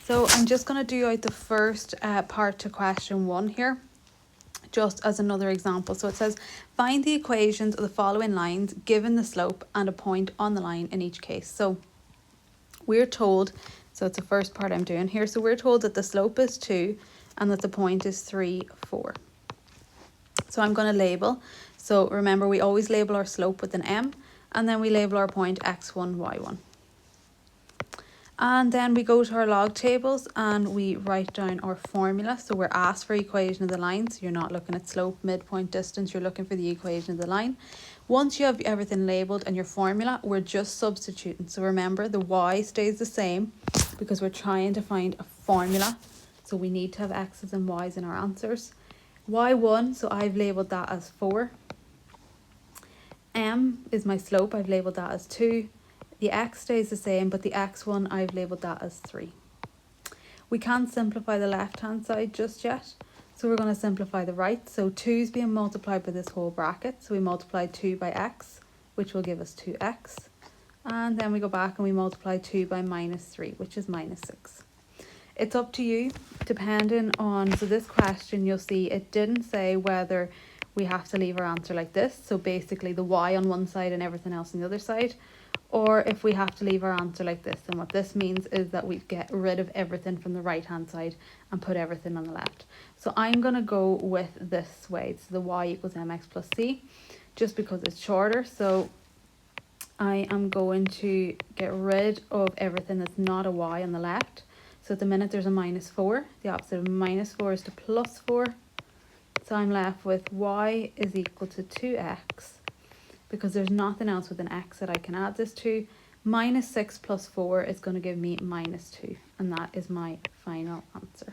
So I'm just going to do out the first part to question 1 here, just as another example. So it says, find the equations of the following lines given the slope and a point on the line in each case. So we're told, so it's the first part I'm doing here. So we're told that the slope is 2 and that the point is 3, 4. So I'm going to label. So remember, we always label our slope with an M, and then we label our point x1, y1. And then we go to our log tables and we write down our formula. So we're asked for equation of the line. So you're not looking at slope, midpoint, distance. You're looking for the equation of the line. Once you have everything labelled and your formula, we're just substituting. So remember, the y stays the same because we're trying to find a formula. So we need to have x's and y's in our answers. y1, so I've labelled that as 4. M is my slope. I've labelled that as 2. The x stays the same, but the x1, I've labelled that as 3. We can't simplify the left-hand side just yet, so we're going to simplify the right. So 2 is being multiplied by this whole bracket, so we multiply 2 by x, which will give us 2x. And then we go back and we multiply 2 by minus 3, which is minus 6. It's up to you, depending on, so this question, you'll see it didn't say whether we have to leave our answer like this, so basically the y on one side and everything else on the other side, or if we have to leave our answer like this. And what this means is that we get rid of everything from the right hand side and put everything on the left. So I'm going to go with this way. So the y equals mx plus c, just because it's shorter. So I am going to get rid of everything that's not a y on the left. So at the minute there's a minus 4. The opposite of minus 4 is to plus 4. So I'm left with y is equal to 2x. Because there's nothing else with an x that I can add this to. Minus 6 plus 4 is going to give me minus 2. And that is my final answer.